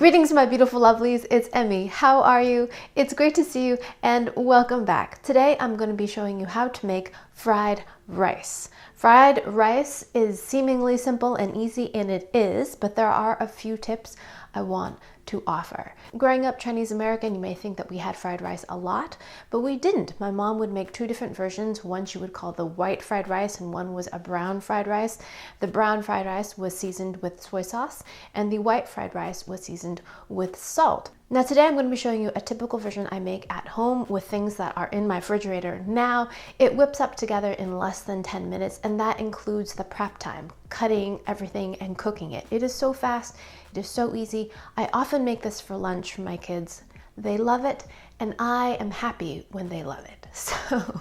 Greetings, my beautiful lovelies. It's Emmy. How are you? It's great to see you and welcome back. Today I'm going to be showing you how to make fried rice. Fried rice is seemingly simple and easy, and it is, but there are a few tips I want to offer. Growing up Chinese American, you may think that we had fried rice a lot, but we didn't. My mom would make two different versions. One she would call the white fried rice, and one was a brown fried rice. The brown fried rice was seasoned with soy sauce, and the white fried rice was seasoned with salt. Now today I'm going to be showing you a typical version I make at home with things that are in my refrigerator now. It whips up together in less than 10 minutes, and that includes the prep time, cutting everything and cooking it. It is so fast, it is so easy. I often make this for lunch for my kids. They love it, and I am happy when they love it. So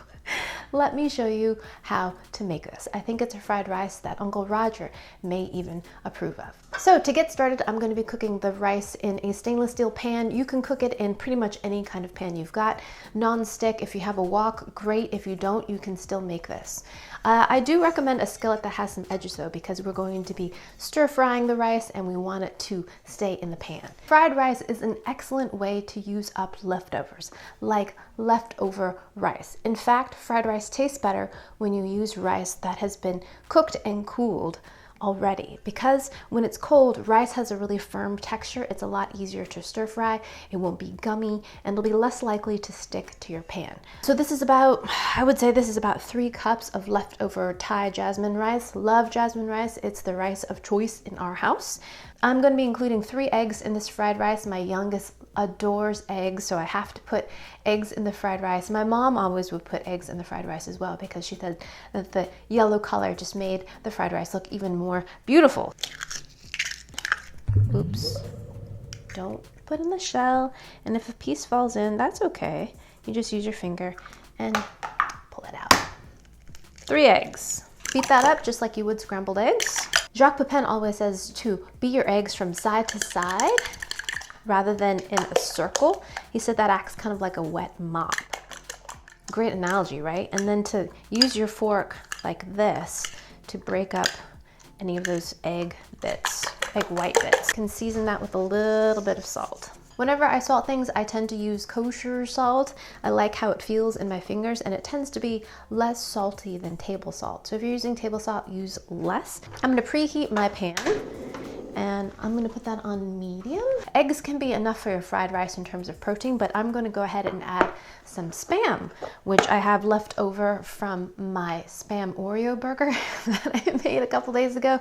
let me show you how to make this. I think it's a fried rice that Uncle Roger may even approve of. So to get started, I'm going to be cooking the rice in a stainless steel pan. You can cook it in pretty much any kind of pan you've got. Non-stick, if you have a wok, great. If you don't, you can still make this. I do recommend a skillet that has some edges though, because we're going to be stir frying the rice and we want it to stay in the pan. Fried rice is an excellent way to use up leftovers, like leftover rice. In fact, fried rice tastes better when you use rice that has been cooked and cooled already, because when it's cold, rice has a really firm texture. It's a lot easier to stir fry. It won't be gummy, and it'll be less likely to stick to your pan. So this is about, I would say this is about 3 cups of leftover Thai jasmine rice. Love jasmine rice. It's the rice of choice in our house. I'm going to be including 3 eggs in this fried rice. My youngest adores eggs, so I have to put eggs in the fried rice. My mom always would put eggs in the fried rice as well, because she said that the yellow color just made the fried rice look even more beautiful. Oops. Don't put in the shell, and if a piece falls in, that's okay. You just use your finger and pull it out. 3 eggs. Beat that up just like you would scrambled eggs. Jacques Pepin always says to beat your eggs from side to side rather than in a circle. He said that acts kind of like a wet mop. Great analogy, right? And then to use your fork like this to break up any of those egg bits, egg white bits. You can season that with a little bit of salt. Whenever I salt things, I tend to use kosher salt. I like how it feels in my fingers, and it tends to be less salty than table salt. So if you're using table salt, use less. I'm gonna preheat my pan, and I'm gonna put that on medium. Eggs can be enough for your fried rice in terms of protein, but I'm gonna go ahead and add some Spam, which I have left over from my Spam Oreo burger that I made a couple days ago.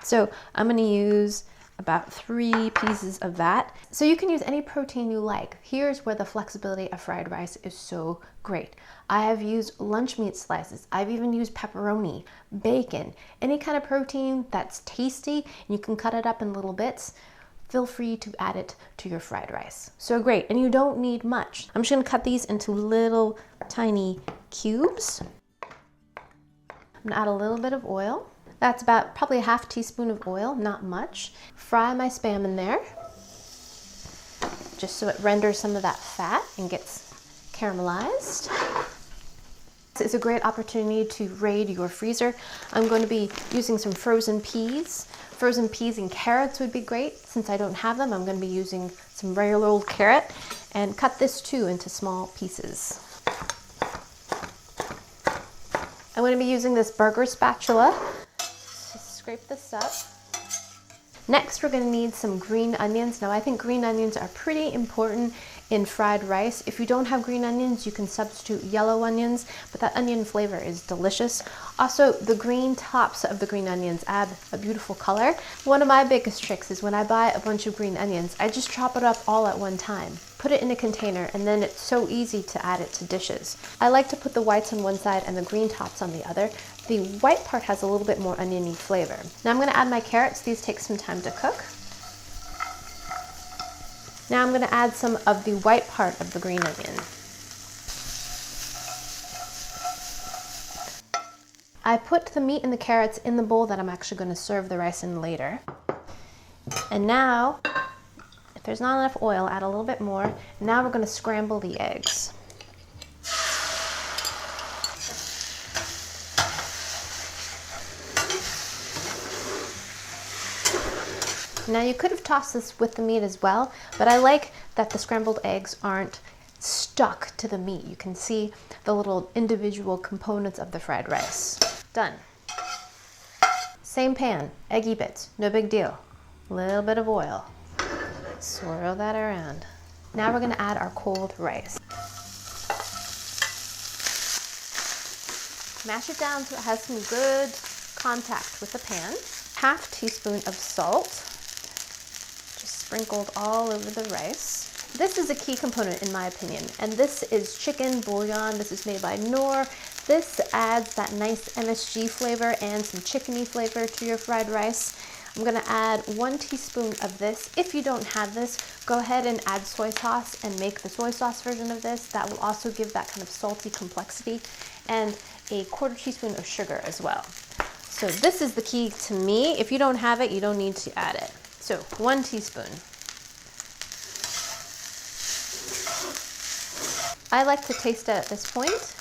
So I'm gonna use about 3 pieces of that. So you can use any protein you like. Here's where the flexibility of fried rice is so great. I have used lunch meat slices. I've even used pepperoni, bacon, any kind of protein that's tasty, and you can cut it up in little bits. Feel free to add it to your fried rice. So great, and you don't need much. I'm just gonna cut these into little tiny cubes. I'm gonna add a little bit of oil. That's about probably a ½ teaspoon of oil, not much. Fry my Spam in there, just so it renders some of that fat and gets caramelized. It's a great opportunity to raid your freezer. I'm going to be using some frozen peas. Frozen peas and carrots would be great. Since I don't have them, I'm going to be using some regular old carrot, and cut this too into small pieces. I'm going to be using this burger spatula. Scrape this up. Next, we're going to need some green onions. Now, I think green onions are pretty important in fried rice. If you don't have green onions, you can substitute yellow onions, but that onion flavor is delicious. Also, the green tops of the green onions add a beautiful color. One of my biggest tricks is when I buy a bunch of green onions, I just chop it up all at one time. Put it in a container, and then it's so easy to add it to dishes. I like to put the whites on one side and the green tops on the other. The white part has a little bit more oniony flavor. Now I'm going to add my carrots. These take some time to cook. Now I'm going to add some of the white part of the green onion. I put the meat and the carrots in the bowl that I'm actually going to serve the rice in later. And now, if there's not enough oil, add a little bit more. Now we're going to scramble the eggs. Now you could have tossed this with the meat as well, but I like that the scrambled eggs aren't stuck to the meat. You can see the little individual components of the fried rice. Done. Same pan, eggy bits, no big deal. A little bit of oil. Swirl that around. Now we're gonna add our cold rice. Mash it down so it has some good contact with the pan. Half teaspoon of salt, just sprinkled all over the rice. This is a key component in my opinion, and this is chicken bouillon. This is made by Knorr. This adds that nice MSG flavor and some chickeny flavor to your fried rice. I'm gonna add 1 teaspoon of this. If you don't have this, go ahead and add soy sauce and make the soy sauce version of this. That will also give that kind of salty complexity, and a 1/4 teaspoon of sugar as well. So this is the key to me. If you don't have it, you don't need to add it. So 1 teaspoon. I like to taste it at this point.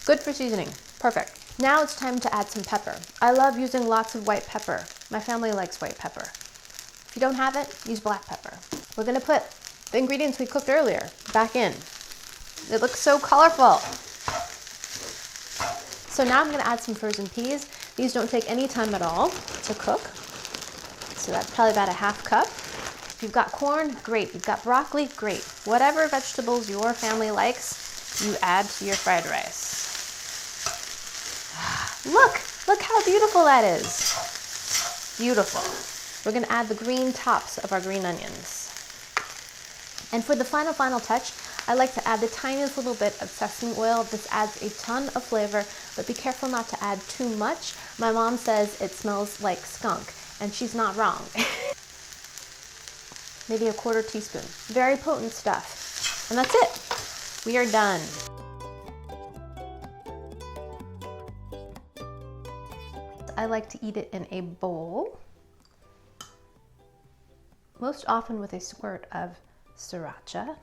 Good for seasoning, perfect. Now it's time to add some pepper. I love using lots of white pepper. My family likes white pepper. If you don't have it, use black pepper. We're gonna put the ingredients we cooked earlier back in. It looks so colorful. So now I'm gonna add some frozen peas. These don't take any time at all to cook. So that's probably about a 1/2 cup. If you've got corn, great. You've got broccoli, great. Whatever vegetables your family likes, you add to your fried rice. Look how beautiful that is. Beautiful. We're gonna add the green tops of our green onions. And for the final touch, I like to add the tiniest little bit of sesame oil. This adds a ton of flavor, but be careful not to add too much. My mom says it smells like skunk, and she's not wrong. Maybe a 1/4 teaspoon. Very potent stuff. And that's it. We are done. I like to eat it in a bowl, most often with a squirt of sriracha.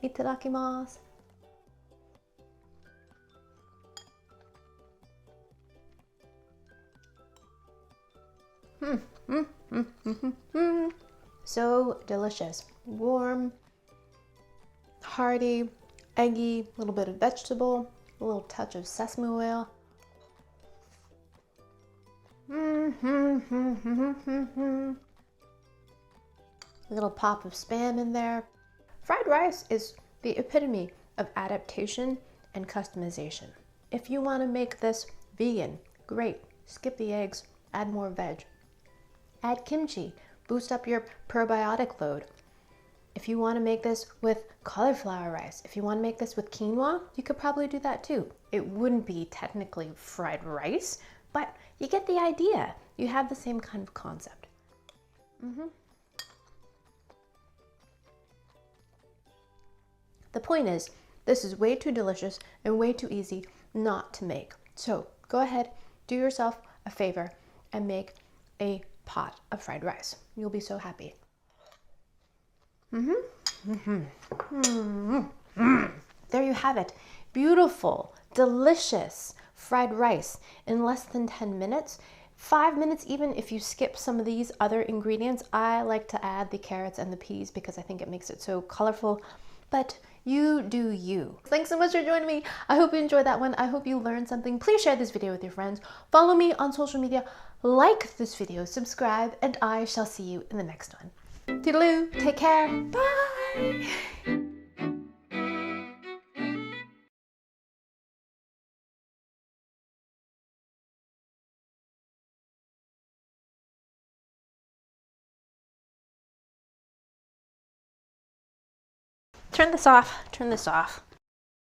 Itadakimasu. So delicious. Warm, hearty, eggy, a little bit of vegetable, a little touch of sesame oil. A little pop of Spam in there. Fried rice is the epitome of adaptation and customization. If you want to make this vegan, great. Skip the eggs, add more veg. Add kimchi, boost up your probiotic load. If you want to make this with cauliflower rice, if you want to make this with quinoa, you could probably do that too. It wouldn't be technically fried rice, but you get the idea. You have the same kind of concept. The point is, this is way too delicious and way too easy not to make. So go ahead, do yourself a favor and make a pot of fried rice. You'll be so happy. There you have it. Beautiful, delicious fried rice in less than 10 minutes. 5 minutes even if you skip some of these other ingredients. I like to add the carrots and the peas because I think it makes it so colorful, but you do you. Thanks so much for joining me. I hope you enjoyed that one. I hope you learned something. Please share this video with your friends. Follow me on social media, like this video, subscribe, and I shall see you in the next one. Toodaloo, take care, bye! Turn this off, turn this off.